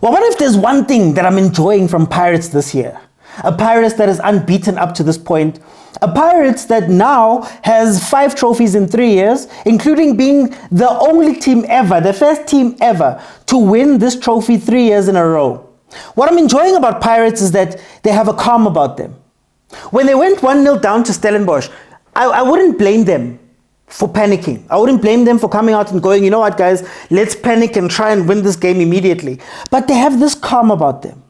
Well, what if there's one thing that I'm enjoying from Pirates this year? A Pirates that is unbeaten up to this point. A Pirates that now has 5 trophies in 3 years, including being the only team ever, the first team ever to win this trophy 3 years in a row. What I'm enjoying about Pirates is that they have a calm about them. When they went 1-0 down to Stellenbosch, I wouldn't blame them for panicking. I wouldn't blame them for coming out and going, you know what guys, let's panic and try and win this game immediately. But they have this calm about them.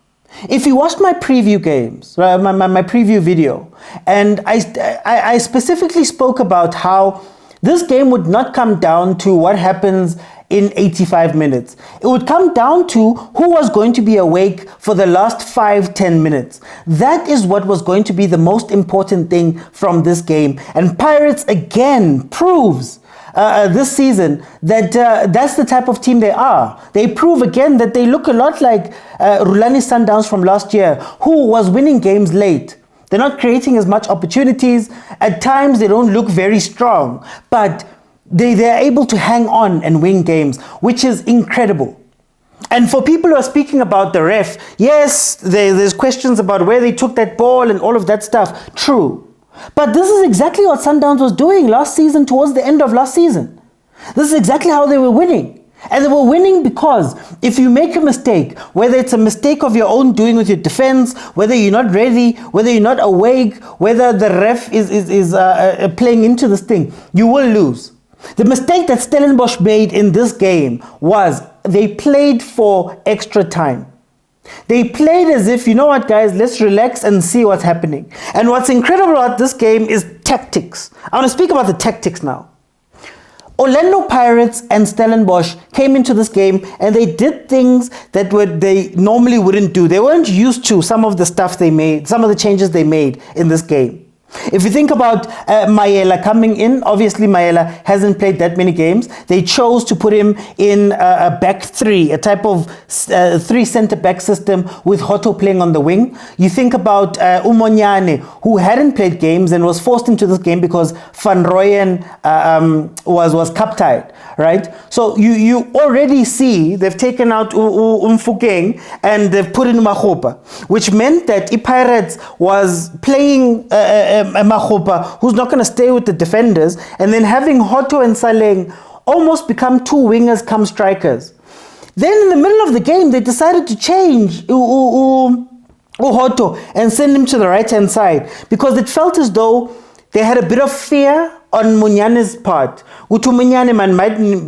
If you watched my preview games, my preview video, and I specifically spoke about how this game would not come down to what happens in 85 minutes. It would come down to who was going to be awake for the last 5-10 minutes. That is what was going to be the most important thing from this game. And Pirates again proves this season that that's the type of team they are. They prove again that they look a lot like Rulani Sundowns from last year, who was winning games late. They're not creating as much opportunities. At times they don't look very strong, but they're able to hang on and win games, which is incredible. And for people who are speaking about the ref, yes, there's questions about where they took that ball and all of that stuff. True. But this is exactly what Sundowns was doing last season, towards the end of last season. This is exactly how they were winning. And they were winning because if you make a mistake, whether it's a mistake of your own doing with your defense, whether you're not ready, whether you're not awake, whether the ref is playing into this thing, you will lose. The mistake that Stellenbosch made in this game was they played for extra time. They played as if, you know what guys, let's relax and see what's happening. And what's incredible about this game is tactics. I want to speak about the tactics now. Orlando Pirates and Stellenbosch came into this game and they did things that they normally wouldn't do. They weren't used to some of the stuff they made, some of the changes they made in this game. If you think about Mayela coming in, obviously Mayela hasn't played that many games. They chose to put him in a back 3, a type of 3 centre-back system with Hoto playing on the wing. You think about Umonyane, who hadn't played games and was forced into this game because Van Rooyen was cup-tied, right? So you already see they've taken out Umfukeng and they've put in Mahopa, which meant that Pirates was playing Mahopa, who's not going to stay with the defenders, and then having Hoto and Saleng almost become 2 wingers come strikers. Then in the middle of the game, they decided to change Hoto and send him to the right-hand side because it felt as though they had a bit of fear on Munyane's part. Munyane man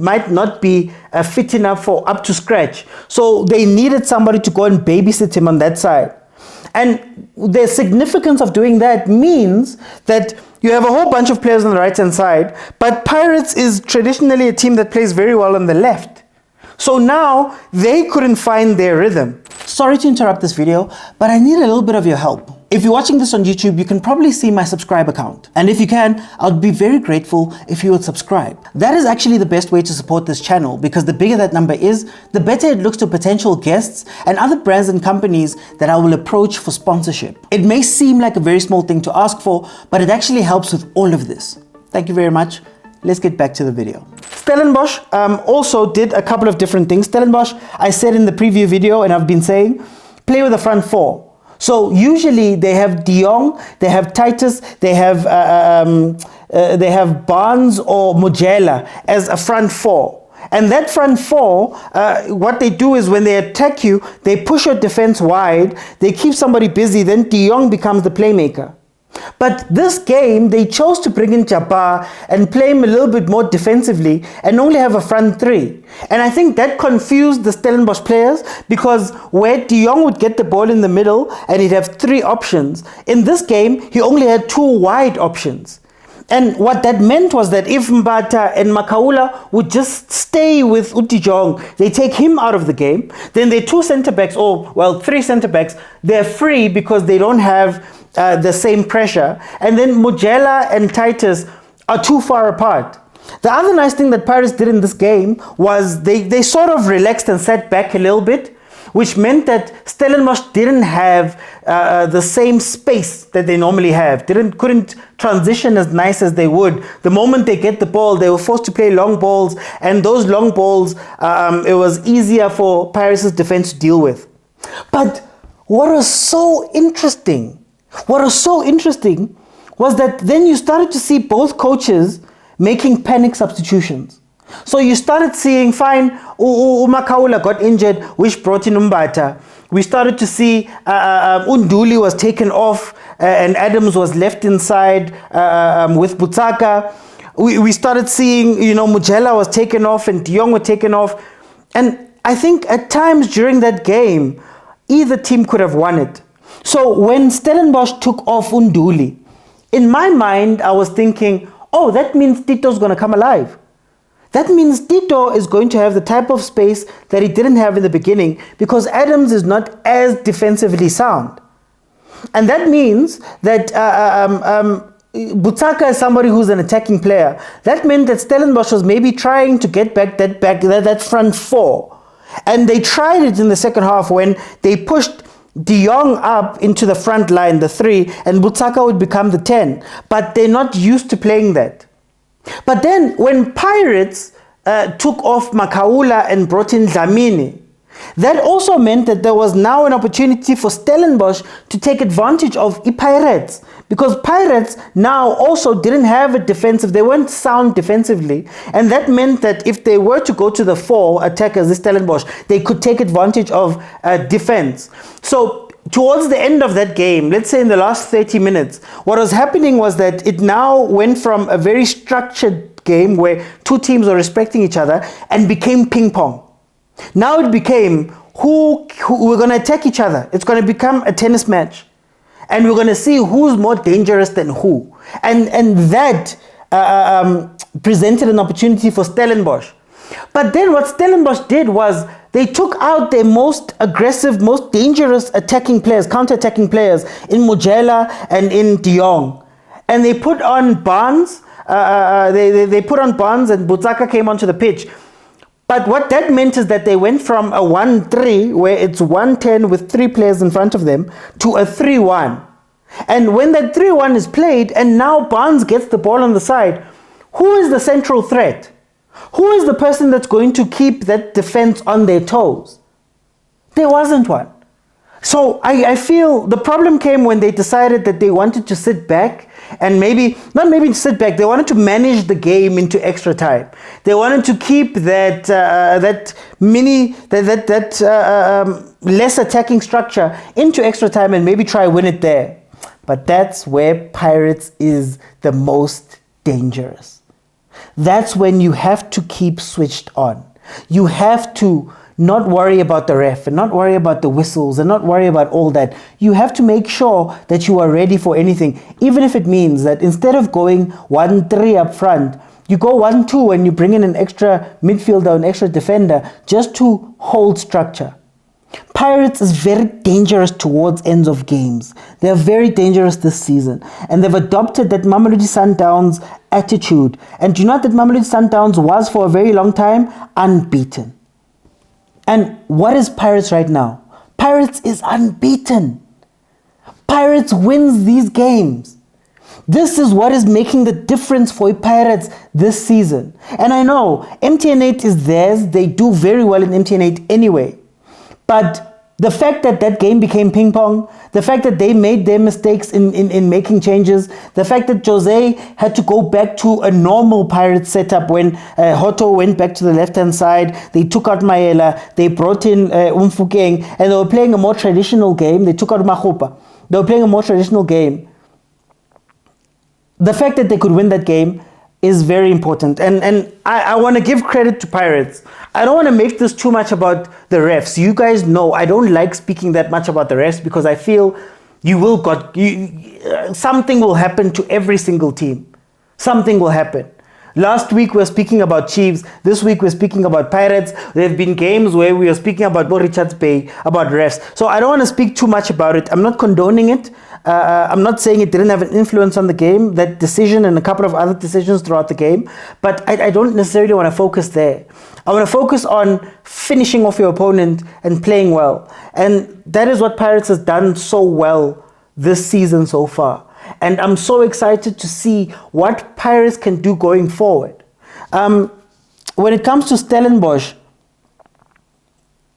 might not be fit enough for up to scratch. So they needed somebody to go and babysit him on that side. And the significance of doing that means that you have a whole bunch of players on the right-hand side, but Pirates is traditionally a team that plays very well on the left. So now they couldn't find their rhythm. Sorry to interrupt this video, but I need a little bit of your help. If you're watching this on YouTube, you can probably see my subscribe account. And if you can, I'd be very grateful if you would subscribe. That is actually the best way to support this channel because the bigger that number is, the better it looks to potential guests and other brands and companies that I will approach for sponsorship. It may seem like a very small thing to ask for, but it actually helps with all of this. Thank you very much. Let's get back to the video. Stellenbosch also did a couple of different things. Stellenbosch, I said in the preview video and I've been saying, play with a front 4. So usually they have De Jong, they have Titus, they have Barnes or Mojela as a front 4. And that front 4, what they do is when they attack you, they push your defense wide, they keep somebody busy, then De Jong becomes the playmaker. But this game, they chose to bring in Jabbar and play him a little bit more defensively and only have a front 3. And I think that confused the Stellenbosch players because where De Jong would get the ball in the middle and he'd have 3 options, in this game, he only had 2 wide options. And what that meant was that if Mbata and Makaula would just stay with De Jong, they take him out of the game, then their 2 centre-backs, or well, 3 centre-backs, they're free because they don't have the same pressure. And then Mojela and Titus are too far apart. The other nice thing that Pirates did in this game was they sort of relaxed and sat back a little bit. which meant that Stellenbosch didn't have the same space that they normally have. Couldn't transition as nice as they would. The moment they get the ball, they were forced to play long balls, and those long balls, it was easier for Pirates' defense to deal with. But what was so interesting was that then you started to see both coaches making panic substitutions. So you started seeing, fine, Makaula got injured, which brought in Umbata. We started to see Unduli was taken off and Adams was left inside with Butaka. We started seeing, Mujela was taken off and De Jong were taken off. And I think at times during that game, either team could have won it. So when Stellenbosch took off Unduli, in my mind, I was thinking, oh, that means Tito's going to come alive. That means Tito is going to have the type of space that he didn't have in the beginning because Adams is not as defensively sound. And that means that Butaka is somebody who's an attacking player. That meant that Stellenbosch was maybe trying to get back that front four. And they tried it in the second half when they pushed De Jong up into the front line, the 3, and Butaka would become the 10. But they're not used to playing that. But then when Pirates took off Makaula and brought in Dlamini, that also meant that there was now an opportunity for Stellenbosch to take advantage of Pirates, because Pirates now also didn't have a defensive, they weren't sound defensively, and that meant that if they were to go to the 4 attackers, the Stellenbosch, they could take advantage of defense. So towards the end of that game, let's say in the last 30 minutes, what was happening was that it now went from a very structured game where two teams were respecting each other and became ping pong. Now it became who we're going to attack each other. It's going to become a tennis match. And we're going to see who's more dangerous than who. And that presented an opportunity for Stellenbosch. But then what Stellenbosch did was they took out their most aggressive, most dangerous attacking players, counter-attacking players in Mujela and in De Jong. And they put on Barnes. They put on Barnes and Butaka came onto the pitch. But what that meant is that they went from a 1-3, where it's 1-10 with 3 players in front of them, to a 3-1. And when that 3-1 is played, and now Barnes gets the ball on the side, who is the central threat? Who is the person that's going to keep that defense on their toes? There wasn't one. So I feel the problem came when they decided that they wanted to sit back and not maybe sit back, they wanted to manage the game into extra time. They wanted to keep that less attacking structure into extra time and maybe try win it there. But that's where Pirates is the most dangerous. That's when you have to keep switched on. You have to not worry about the ref and not worry about the whistles and not worry about all that. You have to make sure that you are ready for anything, even if it means that instead of going 1-3 up front, you go 1-2 and you bring in an extra midfielder, an extra defender, just to hold structure. Pirates is very dangerous towards ends of games. They are very dangerous this season. And they've adopted that Mamelodi Sundowns attitude. And do you know that Mamelodi Sundowns was for a very long time unbeaten? And what is Pirates right now? Pirates is unbeaten. Pirates wins these games. This is what is making the difference for Pirates this season. And I know MTN8 is theirs. They do very well in MTN8 anyway. But the fact that that game became ping pong, the fact that they made their mistakes in making changes, the fact that Jose had to go back to a normal Pirates setup when Hoto went back to the left-hand side, they took out Maela, they brought in Umfukeng, and they were playing a more traditional game. They took out Mahupa. They were playing a more traditional game. The fact that they could win that game is very important. And I want to give credit to Pirates. I don't want to make this too much about the refs. You guys know I don't like speaking that much about the refs because I feel something will happen to every single team. Something will happen. Last week we were speaking about Chiefs. This week we're speaking about Pirates. There have been games where we were speaking about Bo Richards Bay, about refs. So I don't want to speak too much about it. I'm not condoning it. I'm not saying it didn't have an influence on the game, that decision and a couple of other decisions throughout the game, but I don't necessarily want to focus there. I want to focus on finishing off your opponent and playing well. And that is what Pirates has done so well this season so far. And I'm so excited to see what Pirates can do going forward. When it comes to Stellenbosch,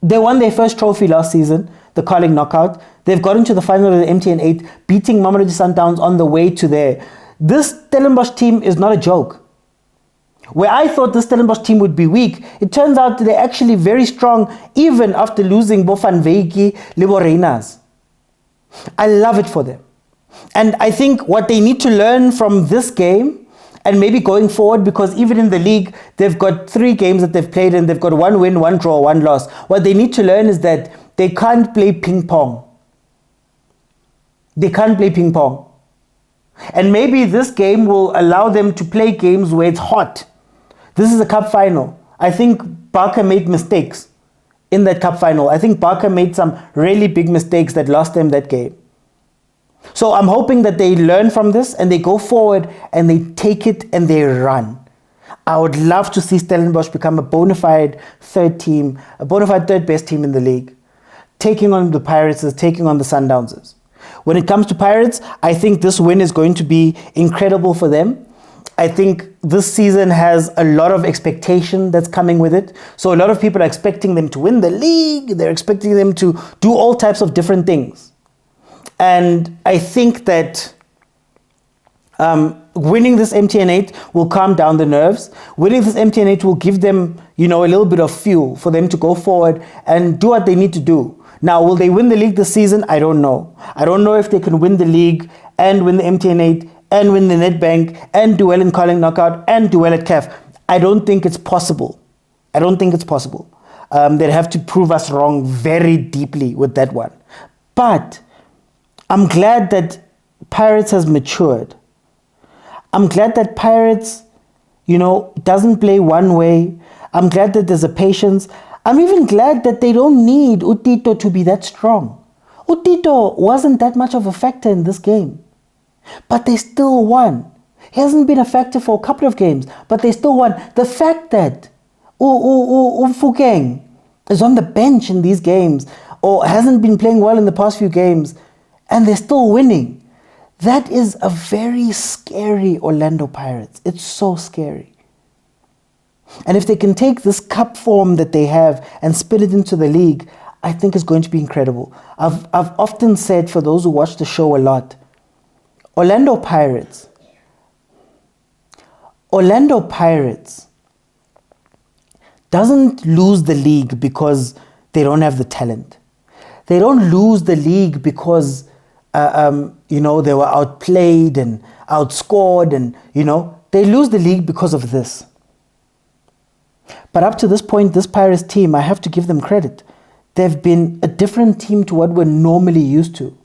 they won their first trophy last season, the Carling Knockout. They've gotten to the final of the MTN 8, beating Mamelodi Sundowns on the way to there. This Stellenbosch team is not a joke. Where I thought the Stellenbosch team would be weak, it turns out that they're actually very strong, even after losing Van Veiki, Reinas. I love it for them. And I think what they need to learn from this game, and maybe going forward, because even in the league, they've got 3 games that they've played and they've got 1 win, 1 draw, 1 loss. What they need to learn is that they can't play ping pong. They can't play ping pong. And maybe this game will allow them to play games where it's hot. This is a cup final. I think Barker made mistakes in that cup final. I think Barker made some really big mistakes that lost them that game. So I'm hoping that they learn from this and they go forward and they take it and they run. I would love to see Stellenbosch become a bona fide third team, a bona fide third best team in the league, taking on the Pirates, taking on the Sundowns. When it comes to Pirates, I think this win is going to be incredible for them. I think this season has a lot of expectation that's coming with it. So a lot of people are expecting them to win the league. They're expecting them to do all types of different things. And I think that winning this MTN 8 will calm down the nerves. Winning this MTN 8 will give them, a little bit of fuel for them to go forward and do what they need to do. Now, will they win the league this season? I don't know. I don't know if they can win the league and win the MTN 8 and win the Nedbank and do well in Carling Knockout and do well at CAF. I don't think it's possible. They'd have to prove us wrong very deeply with that one. But I'm glad that Pirates has matured. I'm glad that Pirates, doesn't play one way. I'm glad that there's a patience. I'm even glad that they don't need Utito to be that strong. Utito wasn't that much of a factor in this game, but they still won. He hasn't been a factor for a couple of games, but they still won. The fact that Fukeng is on the bench in these games or hasn't been playing well in the past few games, and they're still winning, that is a very scary Orlando Pirates. It's so scary. And if they can take this cup form that they have and spit it into the league, I think it's going to be incredible. I've often said, for those who watch the show a lot, Orlando Pirates doesn't lose the league because they don't have the talent. They don't lose the league because they were outplayed and outscored and, they lose the league because of this. But up to this point, this Pirates team, I have to give them credit. They've been a different team to what we're normally used to.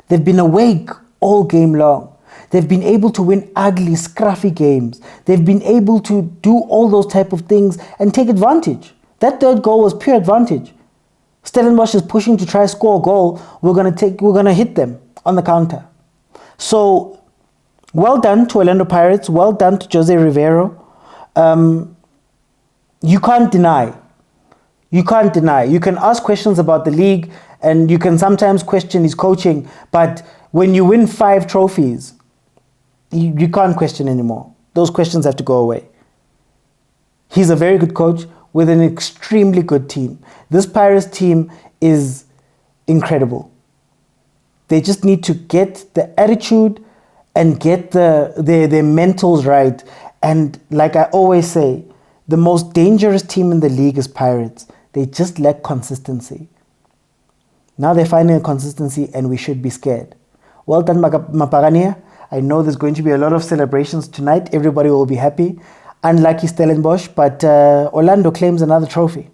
They've been awake all game long. They've been able to win ugly, scruffy games. They've been able to do all those type of things and take advantage. That third goal was pure advantage. Stellenbosch is pushing to try score a goal. We're gonna hit them on the counter. So, well done to Orlando Pirates. Well done to Jose Rivero. You can't deny. You can ask questions about the league and you can sometimes question his coaching, but when you win 5 trophies, you can't question anymore. Those questions have to go away. He's a very good coach with an extremely good team. This Pirates team is incredible. They just need to get the attitude and get their mentals right. And like I always say, the most dangerous team in the league is Pirates. They just lack consistency. Now they're finding a consistency and we should be scared. Well done, Mapagania. I know there's going to be a lot of celebrations tonight. Everybody will be happy. Unlucky Stellenbosch, but Orlando claims another trophy.